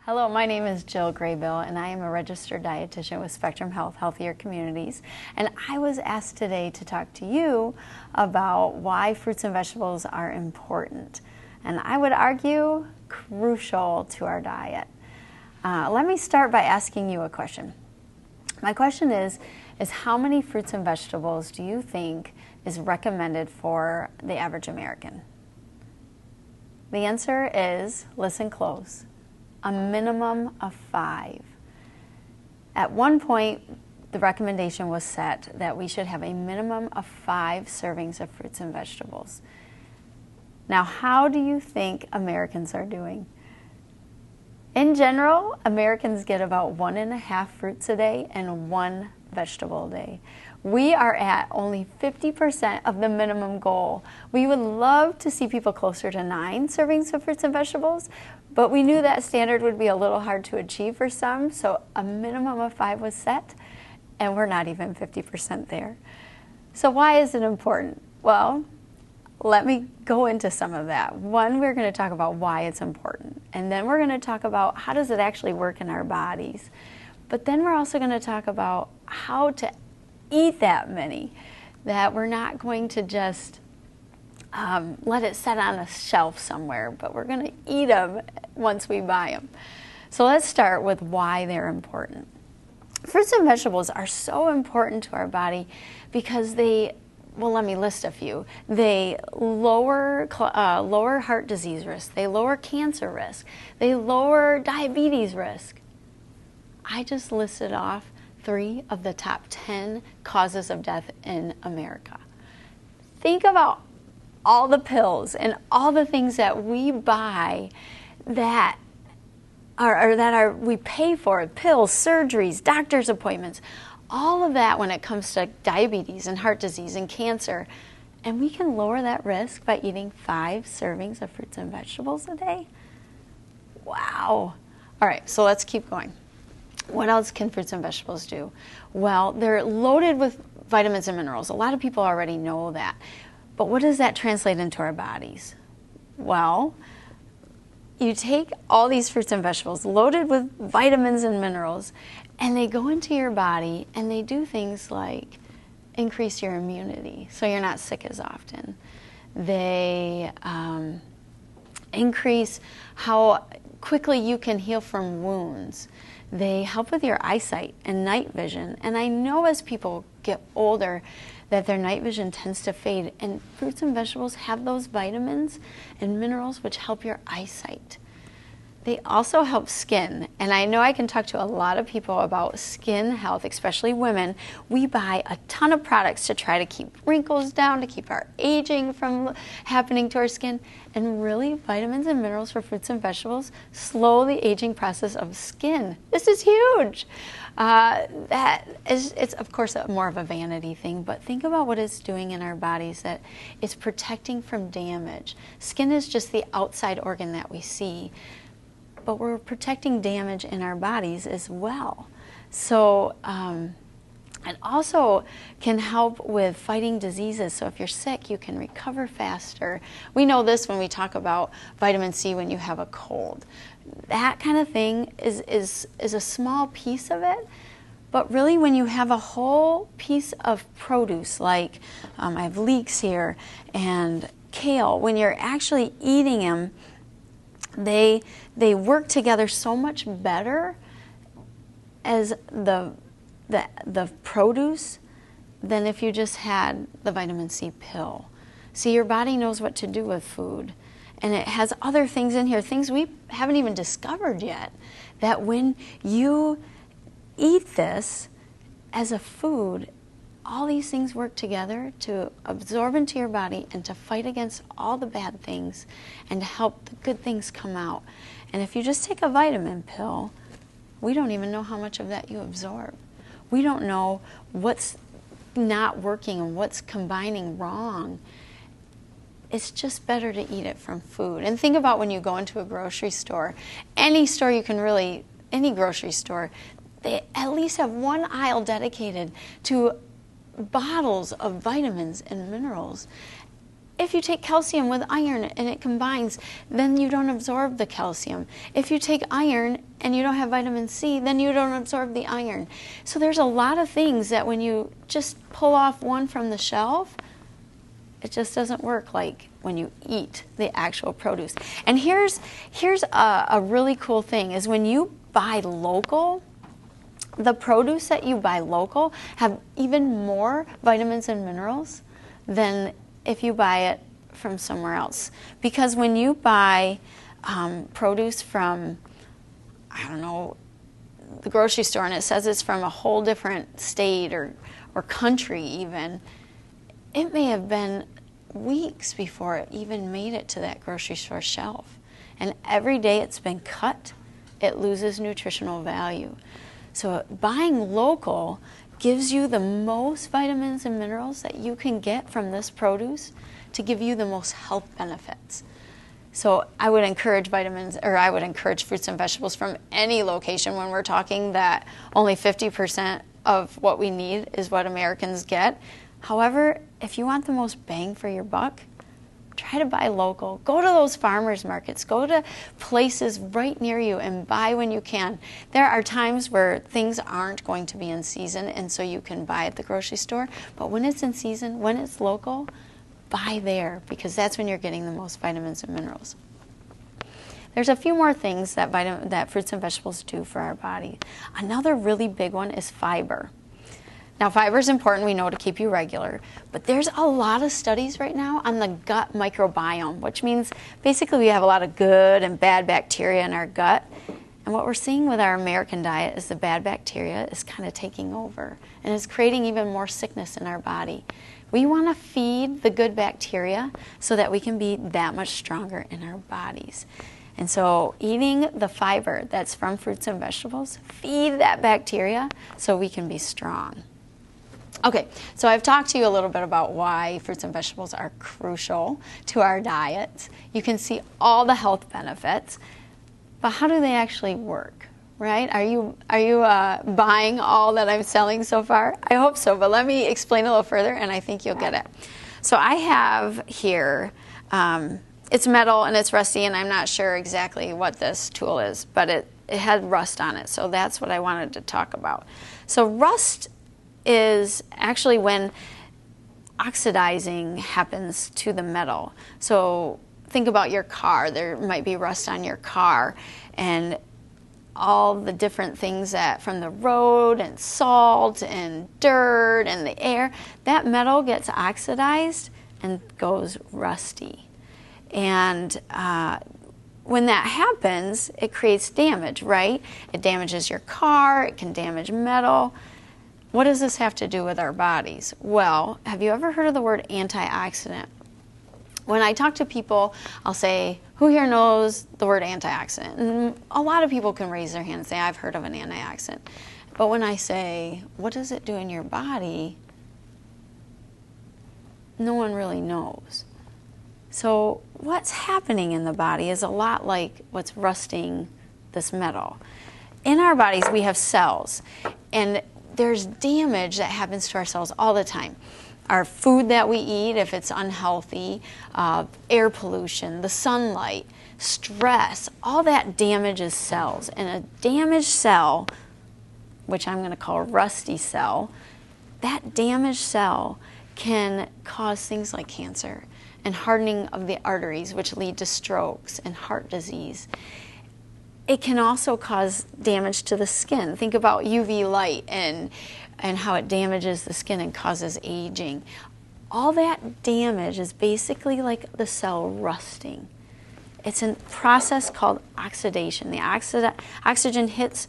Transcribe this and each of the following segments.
Hello, my name is Jill Graybill, and I am a registered dietitian with Spectrum Health Healthier Communities. And I was asked today to talk to you about why fruits and vegetables are important. And I would argue crucial to our diet. Let me start by asking you a question. My question is how many fruits and vegetables do you think is recommended for the average American? The answer is, listen close, a minimum of 5. At one point, the recommendation was set that we should have a minimum of 5 servings of fruits and vegetables. Now, how do you think Americans are doing? In general, Americans get about 1.5 fruits a day and 1 vegetable a day. We are at only 50% of the minimum goal. We would love to see people closer to 9 servings of fruits and vegetables, but we knew that standard would be a little hard to achieve for some, so a minimum of 5 was set, and we're not even 50% there. So why is it important? Well, let me go into some of that. One, we're going to talk about why it's important, and then we're going to talk about how does it actually work in our bodies. But then we're also going to talk about how to eat that many, that we're not going to just let it set on a shelf somewhere, but we're going to eat them once we buy them. So let's start with why they're important. Fruits and vegetables are so important to our body because well, let me list a few. They lower heart disease risk. They lower cancer risk. They lower diabetes risk. I just listed off 3 of the top 10 causes of death in America. Think about all the pills and all the things that we buy that we pay for, pills, surgeries, doctor's appointments, all of that when it comes to diabetes and heart disease and cancer. And we can lower that risk by eating 5 servings of fruits and vegetables a day. Wow. All right, so let's keep going. What else can fruits and vegetables do? Well, they're loaded with vitamins and minerals. A lot of people already know that. But what does that translate into our bodies? Well, you take all these fruits and vegetables loaded with vitamins and minerals, and they go into your body and they do things like increase your immunity so you're not sick as often. They increase how quickly you can heal from wounds. They help with your eyesight and night vision. And I know as people get older that their night vision tends to fade, and fruits and vegetables have those vitamins and minerals which help your eyesight. They also help skin, and I know I can talk to a lot of people about skin health, especially women. We buy a ton of products to try to keep wrinkles down, to keep our aging from happening to our skin, and really vitamins and minerals for fruits and vegetables slow the aging process of skin. This is huge. It's of course more of a vanity thing, but think about what it's doing in our bodies, that it's protecting from damage. Skin is just the outside organ that we see, but we're protecting damage in our bodies as well. So it also can help with fighting diseases. So if you're sick, you can recover faster. We know this when we talk about vitamin C when you have a cold. That kind of thing is a small piece of it. But really when you have a whole piece of produce, like I have leeks here and kale, when you're actually eating them, they work together so much better as the produce than if you just had the vitamin C pill. See, your body knows what to do with food, and it has other things in here, things we haven't even discovered yet, that when you eat this as a food, all these things work together to absorb into your body and to fight against all the bad things and to help the good things come out. And if you just take a vitamin pill, we don't even know how much of that you absorb. We don't know what's not working and what's combining wrong. It's just better to eat it from food. And think about when you go into a grocery store, any store you can really, any grocery store, they at least have one aisle dedicated to bottles of vitamins and minerals. If you take calcium with iron and it combines, then you don't absorb the calcium. If you take iron and you don't have vitamin C, then you don't absorb the iron. So there's a lot of things that when you just pull off one from the shelf, it just doesn't work like when you eat the actual produce. And here's a really cool thing is when you buy local, the produce that you buy local have even more vitamins and minerals than if you buy it from somewhere else. Because when you buy produce from, I don't know, the grocery store, and it says it's from a whole different state or country even, it may have been weeks before it even made it to that grocery store shelf. And every day it's been cut, it loses nutritional value. So buying local gives you the most vitamins and minerals that you can get from this produce to give you the most health benefits. So I would encourage fruits and vegetables from any location when we're talking that only 50% of what we need is what Americans get. However, if you want the most bang for your buck, try to buy local. Go to those farmers markets. Go to places right near you and buy when you can. There are times where things aren't going to be in season, and so you can buy at the grocery store. But when it's in season, when it's local, buy there, because that's when you're getting the most vitamins and minerals. There's a few more things that fruits and vegetables do for our body. Another really big one is fiber. Now, fiber is important, we know, to keep you regular, but there's a lot of studies right now on the gut microbiome, which means basically we have a lot of good and bad bacteria in our gut. And what we're seeing with our American diet is the bad bacteria is kind of taking over and is creating even more sickness in our body. We want to feed the good bacteria so that we can be that much stronger in our bodies. And so eating the fiber that's from fruits and vegetables, feed that bacteria so we can be strong. Okay, so I've talked to you a little bit about why fruits and vegetables are crucial to our diets. You can see all the health benefits, but how do they actually work, right? Are you buying all that I'm selling so far? I hope so, but let me explain a little further and I think you'll get it. So I have here, it's metal and it's rusty and I'm not sure exactly what this tool is, but it had rust on it, so that's what I wanted to talk about. So rust is actually when oxidizing happens to the metal. So think about your car. There might be rust on your car and all the different things that from the road and salt and dirt and the air, that metal gets oxidized and goes rusty. And when that happens, it creates damage, right? It damages your car, it can damage metal. What does this have to do with our bodies? Well, have you ever heard of the word antioxidant? When I talk to people, I'll say, who here knows the word antioxidant? And a lot of people can raise their hand and say, I've heard of an antioxidant. But when I say, what does it do in your body? No one really knows. So what's happening in the body is a lot like what's rusting this metal. In our bodies, we have cells, and there's damage that happens to our cells all the time. Our food that we eat, if it's unhealthy, air pollution, the sunlight, stress, all that damages cells. And a damaged cell, which I'm going to call a rusty cell, that damaged cell can cause things like cancer and hardening of the arteries, which lead to strokes and heart disease. It can also cause damage to the skin. Think about UV light and how it damages the skin and causes aging. All that damage is basically like the cell rusting. It's a process called oxidation. The oxygen hits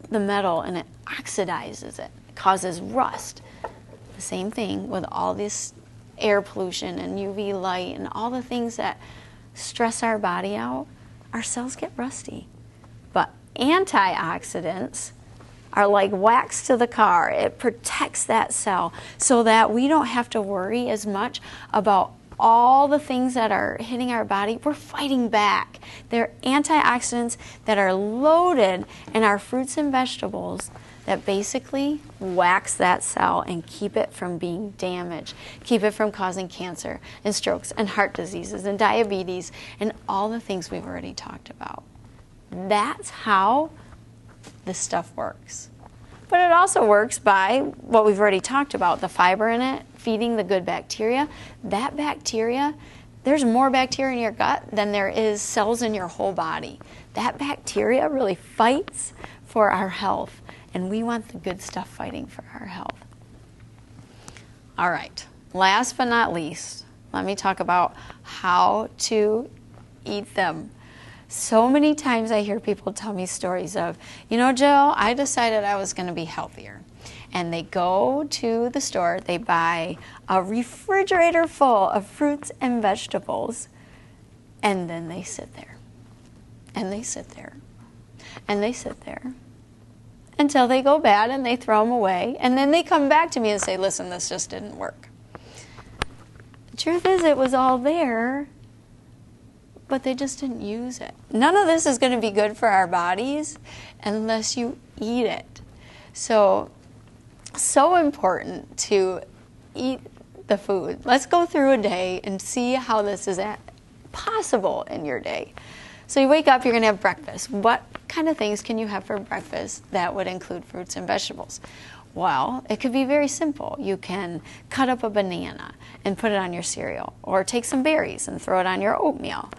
the metal and it oxidizes it. It causes rust. The same thing with all this air pollution and UV light and all the things that stress our body out, our cells get rusty. But antioxidants are like wax to the car. It protects that cell so that we don't have to worry as much about all the things that are hitting our body. We're fighting back. They're antioxidants that are loaded in our fruits and vegetables that basically wax that cell and keep it from being damaged, keep it from causing cancer and strokes and heart diseases and diabetes and all the things we've already talked about. That's how this stuff works. But it also works by what we've already talked about, the fiber in it, feeding the good bacteria. That bacteria, there's more bacteria in your gut than there is cells in your whole body. That bacteria really fights for our health, and we want the good stuff fighting for our health. All right, last but not least, let me talk about how to eat them. So many times I hear people tell me stories of, you know, Jill, I decided I was going to be healthier. And they go to the store, they buy a refrigerator full of fruits and vegetables, and then they sit there. And they sit there. And they sit there until they go bad and they throw them away. And then they come back to me and say, listen, this just didn't work. The truth is, it was all there, but they just didn't use it. None of this is going to be good for our bodies unless you eat it. So important to eat the food. Let's go through a day and see how this is possible in your day. So you wake up, you're going to have breakfast. What kind of things can you have for breakfast that would include fruits and vegetables? Well, it could be very simple. You can cut up a banana and put it on your cereal, or take some berries and throw it on your oatmeal.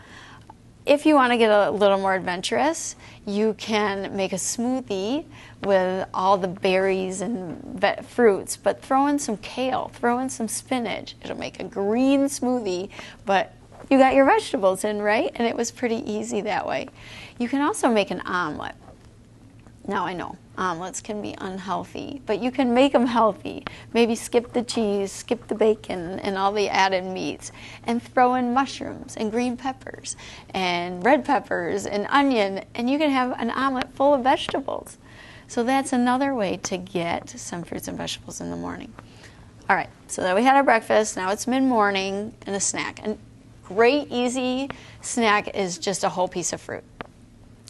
If you want to get a little more adventurous, you can make a smoothie with all the berries and fruits, but throw in some kale, throw in some spinach. It'll make a green smoothie, but you got your vegetables in, right? And it was pretty easy that way. You can also make an omelet. Now I know omelets can be unhealthy, but you can make them healthy. Maybe skip the cheese, skip the bacon and all the added meats, and throw in mushrooms and green peppers and red peppers and onion, and you can have an omelet full of vegetables. So that's another way to get some fruits and vegetables in the morning. All right, so that we had our breakfast. Now it's mid-morning and a snack. And great, easy snack is just a whole piece of fruit.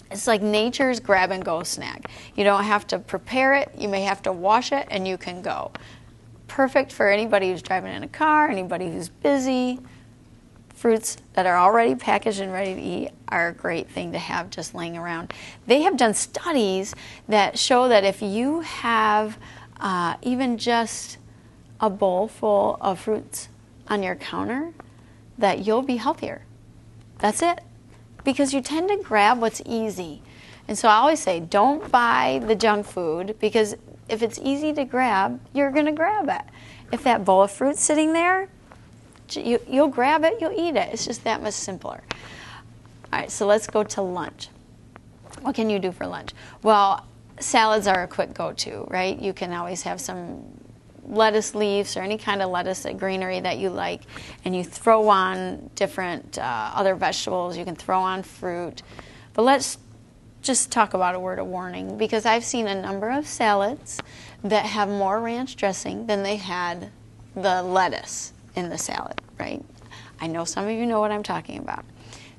It's like nature's grab-and-go snack. You don't have to prepare it. You may have to wash it, and you can go. Perfect for anybody who's driving in a car, anybody who's busy. Fruits that are already packaged and ready to eat are a great thing to have just laying around. They have done studies that show that if you have even just a bowl full of fruits on your counter, that you'll be healthier. That's it. Because you tend to grab what's easy. And so I always say, don't buy the junk food, because if it's easy to grab, you're going to grab it. If that bowl of fruit's sitting there, you'll grab it, you'll eat it. It's just that much simpler. All right, so let's go to lunch. What can you do for lunch? Well, salads are a quick go-to, right? You can always have some lettuce leaves or any kind of lettuce, greenery that you like, and you throw on different other vegetables. You can throw on fruit. But let's just talk about a word of warning, because I've seen a number of salads that have more ranch dressing than they had the lettuce in the salad, right? I know some of you know what I'm talking about.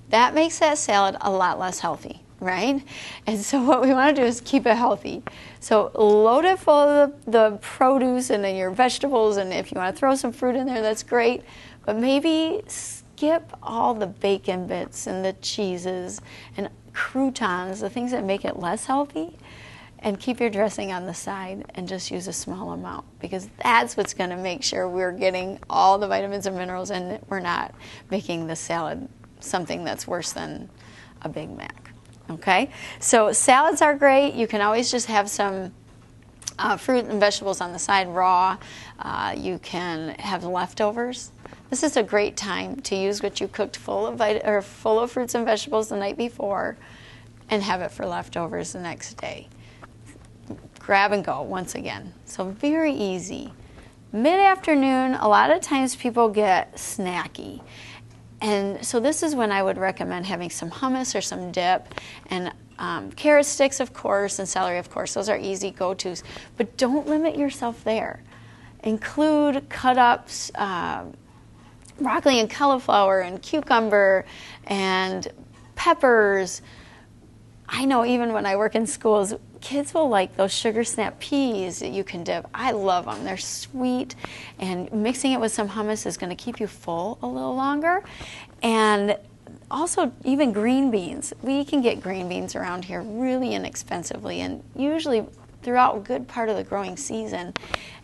That makes that salad a lot less healthy, right? And so what we want to do is keep it healthy. So load it full of the produce and then your vegetables, and if you want to throw some fruit in there, that's great. But maybe skip all the bacon bits and the cheeses and croutons, the things that make it less healthy, and keep your dressing on the side and just use a small amount, because that's what's going to make sure we're getting all the vitamins and minerals, and we're not making the salad something that's worse than a Big Mac. Okay, so salads are great. You can always just have some fruit and vegetables on the side raw. You can have leftovers. This is a great time to use what you cooked full of fruits and vegetables the night before, and have it for leftovers the next day. Grab and go once again. So very easy. Mid-afternoon, a lot of times people get snacky. And so this is when I would recommend having some hummus or some dip, and carrot sticks, of course, and celery, of course. Those are easy go-tos. But don't limit yourself there. Include cut-ups, broccoli and cauliflower and cucumber and peppers. I know even when I work in schools, kids will like those sugar snap peas that you can dip. I love them. They're sweet, and mixing it with some hummus is going to keep you full a little longer. And also, even green beans. We can get green beans around here really inexpensively, and usually throughout a good part of the growing season.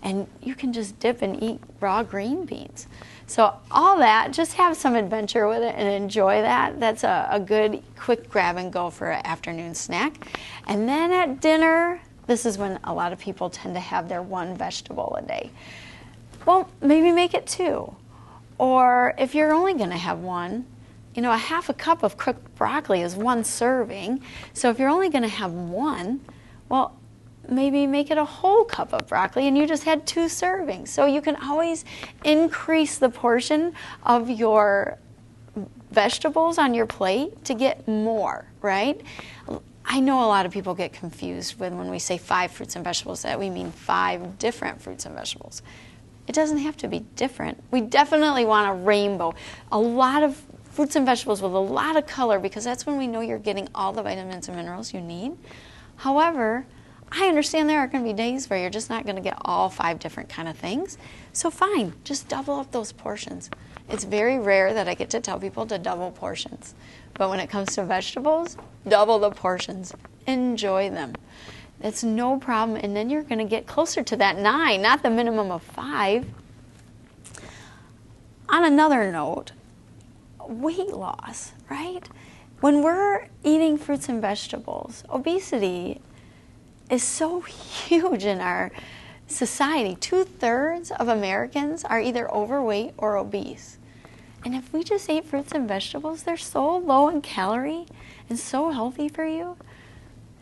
And you can just dip and eat raw green beans. So all that, just have some adventure with it and enjoy that. That's a good quick grab and go for an afternoon snack. And then at dinner, this is when a lot of people tend to have their one vegetable a day. Well, maybe make it two. Or if you're only going to have one, you know, a half a cup of cooked broccoli is one serving. So if you're only going to have one, well, maybe make it a whole cup of broccoli and you just had 2 servings. So you can always increase the portion of your vegetables on your plate to get more, right? I know a lot of people get confused when we say 5 fruits and vegetables that we mean 5 different fruits and vegetables. It doesn't have to be different. We definitely want a rainbow, a lot of fruits and vegetables with a lot of color, because that's when we know you're getting all the vitamins and minerals you need. However, I understand there are going to be days where you're just not going to get all 5 different kind of things. So fine, just double up those portions. It's very rare that I get to tell people to double portions. But when it comes to vegetables, double the portions. Enjoy them. It's no problem. And then you're going to get closer to that 9, not the minimum of 5. On another note, weight loss, right? When we're eating fruits and vegetables, obesity is so huge in our society. 2/3 of Americans are either overweight or obese. And if we just ate fruits and vegetables, they're so low in calorie and so healthy for you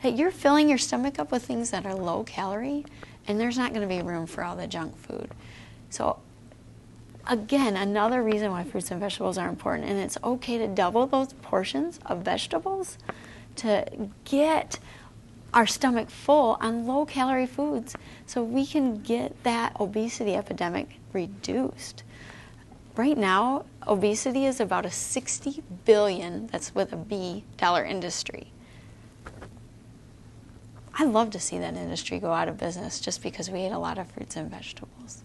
that you're filling your stomach up with things that are low calorie, and there's not going to be room for all the junk food. So again, another reason why fruits and vegetables are important, and it's okay to double those portions of vegetables to get our stomach full on low-calorie foods so we can get that obesity epidemic reduced. Right now, obesity is about a $60 billion, that's with a B, dollar industry. I'd love to see that industry go out of business just because we ate a lot of fruits and vegetables.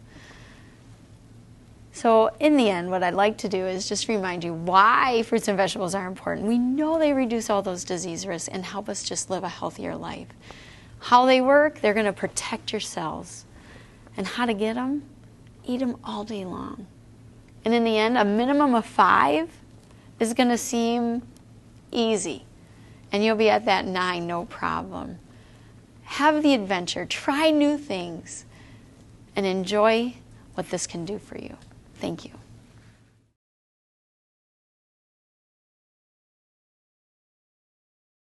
So in the end, what I'd like to do is just remind you why fruits and vegetables are important. We know they reduce all those disease risks and help us just live a healthier life. How they work, they're going to protect your cells. And how to get them? Eat them all day long. And in the end, a minimum of 5 is going to seem easy. And you'll be at that 9, no problem. Have the adventure, try new things, and enjoy what this can do for you. Thank you.